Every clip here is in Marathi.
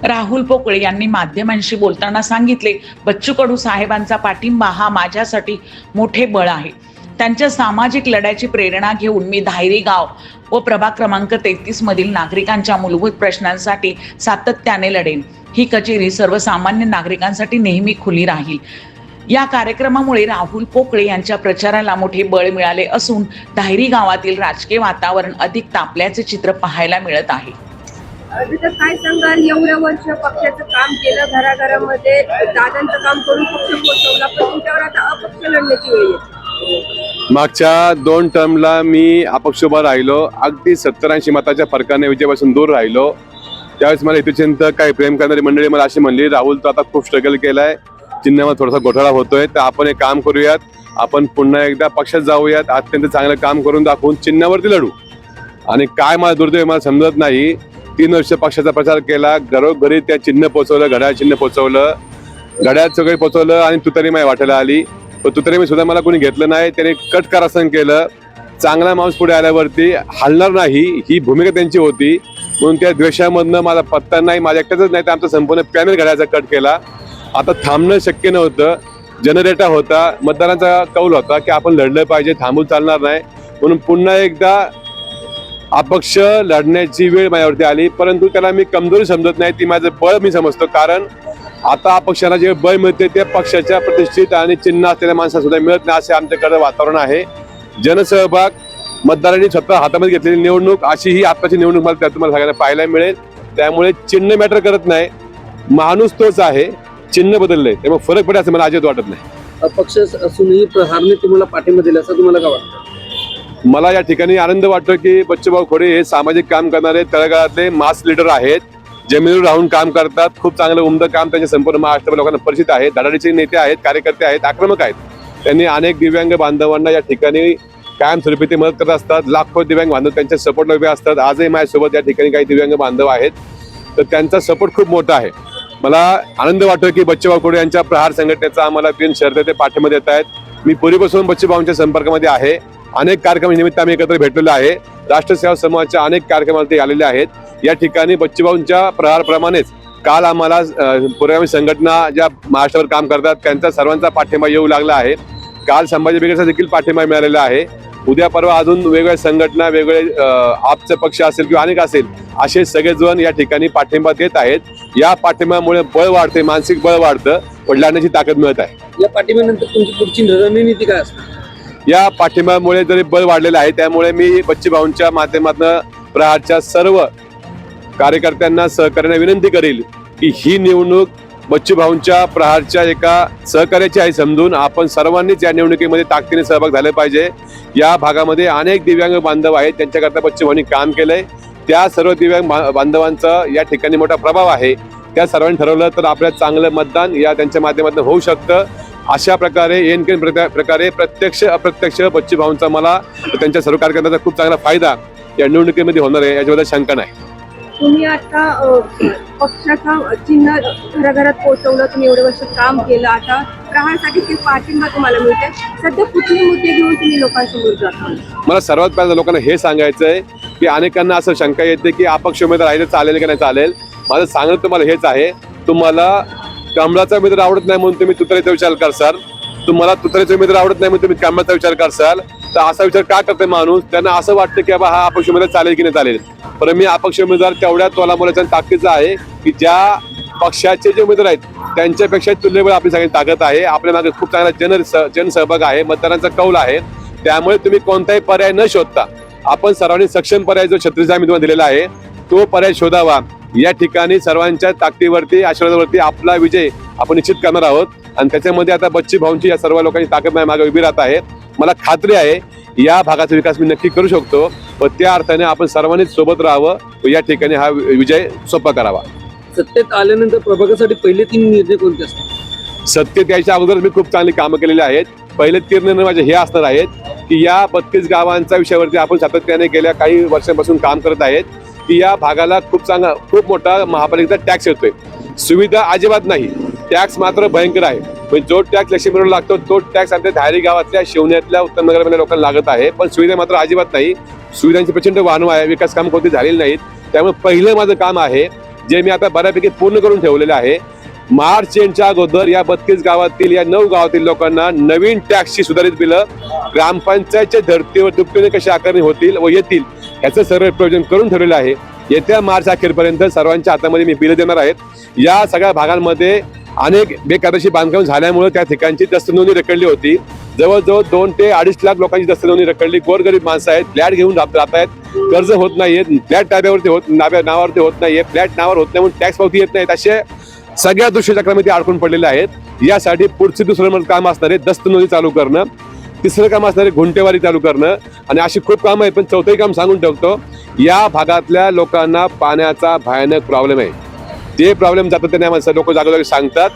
राहुल पोकळे यांनी माध्यमांशी बोलताना सांगितले, बच्चू कडू साहेबांचा पाठिंबा हा माझ्यासाठी मोठे बळ आहे. त्यांच्या सामाजिक लढ्याची प्रेरणा घेऊन मी धायरी गाव व प्रभाग क्रमांक 33 मधील नागरिकांच्या मूलभूत प्रश्नांसाठी सातत्याने लढेन. ही कचेरी सर्वसामान्य नागरिकांसाठी नेहमी खुली राहील. या कार्यक्रमामुळे राहुल पोकळे यांच्या प्रचाराला मोठे बळ मिळाले असून धायरी गावातील राजकीय वातावरण अधिक तापल्याचे चित्र पाहायला मिळत आहे. तर काय सांगाल, एवढं वर्ष पक्षाचं काम केलं, घराघरामध्ये दादांचं काम करून पक्ष पोहोचवला, पण तुमच्यावर आता अपक्ष लढण्याची वेळ येते. मागच्या 2 टर्मला मी अपक्ष उभा राहिलो, अगदी 70-80 मताच्या फरकाने विजयापासून दूर राहिलो. त्यावेळेस मला हितचिंतक काही प्रेम करणारी मंडळी मला अशी म्हणली, राहुल तो आता खूप स्ट्रगल केलाय, चिन्हावर थोडासा घोटाळा होतोय, तर आपण एक काम करूयात, आपण पुन्हा एकदा पक्षात जाऊयात, अत्यंत चांगलं काम करून दाखवून चिन्हावरती लढू. आणि काय मला दुर्दैव मला समजत नाही, 3 वर्ष पक्षाचा प्रचार केला, घरोघरी त्या चिन्ह पोहोचवलं, घड्याळ चिन्ह पोहोचवलं, घड्याळ सगळे पोहोचवलं आणि तुतारी माझ्या वाटायला आली. पण तुतारी मी सुद्धा मला कोणी घेतलं नाही. त्याने कट कारस्थान केलं. चांगला माणूस पुढे आल्यावरती हलणार नाही ही भूमिका त्यांची होती, म्हणून त्या द्वेषामधनं माझा पत्ता नाही, माझ्या एकट्याच नाही तर आमचा संपूर्ण पॅनल घड्याळाचा कट केला. आता थांबणं शक्य नव्हतं, जनरेटा होता, मतदारांचा कौल होता की आपण लढलं पाहिजे, थांबून चालणार नाही, म्हणून पुन्हा एकदा अपक्ष लढण्याची वेळ माझ्यावरती आली. परंतु त्याला मी कमजोरी समजत नाही, ती माझं बळ मी समजतो. कारण आता अपक्षाला जे बळ मिळते ते पक्षाच्या प्रतिष्ठित आणि चिन्ह असलेल्या माणसाला सुद्धा मिळत नाही, असे आमच्याकडे वातावरण आहे. जनसहभाग, मतदारांनी स्वतः हातामध्ये घेतलेली निवडणूक, अशी ही आताची निवडणूक मला त्यात तुम्हाला सगळ्यांना पाहायला मिळेल. त्यामुळे चिन्ह मॅटर करत नाही, माणूस तोच आहे, चिन्ह बदललंय, त्यामुळे फरक पडेल असं मला अजिबात वाटत नाही. अपक्ष असूनही प्रहारने तुम्हाला पाठिंबा दिला असं तुम्हाला काय वाटतं? मला या ठिकाणी आनंद वाटतो की बच्चूभाऊ खोडे हे सामाजिक काम करणारे तळागाळातले मास लीडर आहेत, जमिनीवर राहून काम करतात, खूप चांगलं उमदं काम त्यांच्या संपूर्ण महाराष्ट्र लोकांना परिचित आहे, धडाडीचे नेते आहेत, कार्यकर्ते आहेत, आक्रमक आहेत. त्यांनी अनेक दिव्यांग बांधवांना या ठिकाणी कायमस्वरूपी ते मदत करत असतात. लाखो दिव्यांग बांधव त्यांच्या सपोर्टला उभे असतात. आजही माझ्यासोबत या ठिकाणी काही दिव्यांग बांधव आहेत, तर त्यांचा सपोर्ट खूप मोठा आहे. मला आनंद वाटतो की बच्चूभाऊ खोडे यांच्या प्रहार संघटनेचा आम्हाला 3 शहर ते पाठिंबा देत आहेत. मी पूर्वीपासून बच्चूभाऊंच्या संपर्कामध्ये आहे, अनेक कार्यक्रमानिमित्त आम्ही एकत्र भेटलेलो आहे. राष्ट्रसेवा समूहाच्या अनेक कार्यक्रमाला ते आलेले आहेत. या ठिकाणी बच्चूभाऊंच्या प्रहारप्रमाणेच काल आम्हाला पुरोगामी संघटना ज्या महाराष्ट्रावर काम करतात त्यांचा सर्वांचा पाठिंबा येऊ लागला आहे. काल संभाजी ब्रिगेडचा देखील पाठिंबा मिळालेला आहे. उद्या परवा अजून वेगवेगळ्या संघटना, वेगवेगळे आपचे पक्ष असेल किंवा अनेक असेल, असे सगळेजण या ठिकाणी पाठिंबा देत आहेत. या पाठिंब्यामुळे बळ वाढते, मानसिक बळ वाढतं, लढण्याची ताकद मिळत आहे. या पाठिंब्यानंतर तुमची पुढची रणनीती काय असणार? या पाठिंब्यामुळे जरी बळ वाढलेलं आहे, त्यामुळे मी बच्चूभाऊंच्या माध्यमातून प्रहारच्या सर्व कार्यकर्त्यांना सहकार्याने विनंती करेल की ही निवडणूक बच्चूभाऊंच्या प्रहारच्या एका सहकार्याची आहे समजून आपण सर्वांनीच या निवडणुकीमध्ये ताकदीने सहभाग झाले पाहिजे. या भागामध्ये अनेक दिव्यांग बांधव आहेत, त्यांच्याकरता बच्चूभाऊंनी काम केलंय. त्या सर्व दिव्यांग बांधवांचा या ठिकाणी मोठा प्रभाव आहे. त्या सर्वांनी ठरवलं तर आपल्या चांगलं मतदान या त्यांच्या माध्यमातून होऊ शकतं. अशा प्रकारे प्रकारे प्रत्यक्ष अप्रत्यक्ष बच्चूभाऊंचा मला त्यांच्या सर्व कार्यकर्त्यांचा खूप चांगला फायदा या निवडणुकीमध्ये होणार आहे, याच्याबद्दल शंका नाही. तुम्ही आता पक्षाचा चिन्ह घराघरात पोहोचवलं, तुम्ही एवढे वर्ष काम केलं, आता प्रहारसाठी ते पाठिंबा तुम्हाला मिळते. सध्या कुठले मुद्दे घेऊन तुम्ही लोकांसमोर जाता? मला सर्वात पहिल्यांदा लोकांना हे सांगायचं आहे की अनेकांना असं शंका येते की अपक्ष उमेदवार राहिले चालेल की नाही चालेल. माझं सांगणं तुम्हाला हेच आहे, तुम्हाला कमळाचा उमेदवार आवडत नाही म्हणून तुम्ही तुतारीचा विचार करसाल, तुम्हाला तुतारीचा उमेदवार आवडत नाही म्हणून तुम्ही कमळाचा विचार करसाल, तर असा विचार का करते माणूस? त्यांना असं वाटतं की बाबा हा अपक्ष उमेदवार चालेल की नाही चालेल. पण मी अपक्ष उमेदवार तेवढ्या तोलामोलाच्या ताकदीचा आहे की ज्या पक्षाचे जे उमेदवार आहेत त्यांच्यापेक्षा तुल्यबळ आपली सगळी ताकद आहे. आपल्या मागे खूप चांगला जनसहभाग आहे, मतदारांचा कौल आहे. त्यामुळे तुम्ही कोणताही पर्याय न शोधता आपण सर्वांनी सक्षम पर्याय जो 36 आम्ही तुम्हाला दिलेला आहे तो पर्याय शोधावा. या ठिकाणी सर्वांच्या ताकदीवरती, आशीर्वादावरती आपला विजय आपण निश्चित करणार आहोत. आणि त्याच्यामध्ये आता बच्चूभाऊंची या सर्व लोकांची ताकद माझ्या मागे उभी राहत आहे. मला खात्री आहे या भागाचा विकास मी नक्की करू शकतो, व त्या अर्थाने आपण सर्वांनीच सोबत राहावं व या ठिकाणी हा विजय सोपा करावा. सत्तेत आल्यानंतर प्रभागासाठी पहिले 3 निर्णय कोणते असतात? सत्तेत यायच्या अगोदर मी खूप चांगली कामं केलेली आहेत. पहिले 3 निर्णय माझे हे असणार आहेत की या 32 गावांच्या विषयावरती आपण सातत्याने गेल्या काही वर्षांपासून काम करत आहेत की या भागाला खूप मोठा महापालिकेचा टॅक्स येतोय. सुविधा अजिबात नाही, टॅक्स मात्र भयंकर आहे. म्हणजे जो टॅक्स लक्ष्मीला लागतो तो टॅक्स आमच्या धायरी गावातल्या, शिवण्यातल्या, उत्तम नगरमधल्या लोकांना लागत आहे, पण सुविधा मात्र अजिबात नाही. सुविधांची प्रचंड वाहनं आहे, विकास कामं कोणती झालेली नाहीत. त्यामुळे पहिलं माझं काम आहे जे मी आता बऱ्यापैकी पूर्ण करून ठेवलेले आहे. मार्च एंडच्या अगोदर या 32 गावातील या 9 गावातील लोकांना नवीन टॅक्सची सुधारित बिलं ग्रामपंचायतच्या धर्तीवर दुपटीने कशी आकारणी होतील व येतील याचं सर्व प्रयोजन करून ठेवलेलं आहे. येत्या मार्च अखेरपर्यंत सर्वांच्या हातामध्ये मी बिलं देणार आहेत. या सगळ्या भागांमध्ये अनेक बेकायदेशीर बांधकाम झाल्यामुळे त्या ठिकाणची दस्त नोंदणी रखडली होती. जवळजवळ 2 ते 2.5 लाख लोकांची दस्त नोंदणी रखडली. गोरगरीब माणसं आहेत, फ्लॅट घेऊन राहत आहेत, कर्ज होत नाहीयेत, फ्लॅट नावावरती होत नाहीये, फ्लॅट नावावर होत नाही म्हणून टॅक्स पावती येत नाहीत, असे सगळ्या दुष्टचक्रामध्ये अडकून पडलेले आहेत. यासाठी पुढचे दुसरं काम असणारे दस्त नोंदणी चालू करणं, तिसरं काम असणारे गुंठेवारी चालू करणं आणि अशी खूप कामं आहेत. पण चौथंही काम सांगून ठेवतो, या भागातल्या लोकांना पाण्याचा भयानक प्रॉब्लेम आहे. ते प्रॉब्लेम जातात त्यांना लोक जागोजागी सांगतात.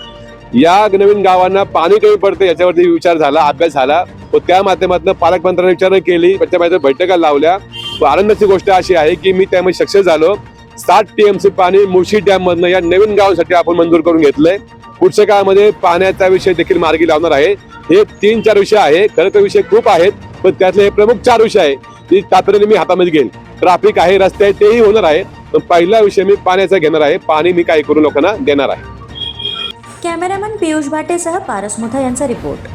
या नवीन गावांना पाणी कमी पडते याच्यावरती विचार झाला, अभ्यास झाला व त्या माध्यमातून पालकमंत्र्यांनी विचारणा केली, त्याच्या बैठका लावल्या. आनंदाची गोष्ट अशी आहे की मी त्यामध्ये सक्सेस झालो. 60 TMC पाणी मुळशी डॅम मधनं या नवीन गावांसाठी आपण मंजूर करून घेतलंय. पुढच्या काळामध्ये पाण्याचा विषय देखील मार्गी लावणार आहे. हे 3-4 विषय आहे, खरं तर विषय खूप आहेत, पण त्यातले हे प्रमुख 4 विषय आहे की तातडीने मी हातामध्ये घेईन. ट्रॅफिक आहे, रस्ते आहे, तेही होणार आहे, पण पहिला विषय मी पाण्याचा घेणार आहे. पाणी मी काही करून लोकांना देणार आहे. कॅमेरामन पियुष भाटेसह पारस मुथा यांचा रिपोर्ट.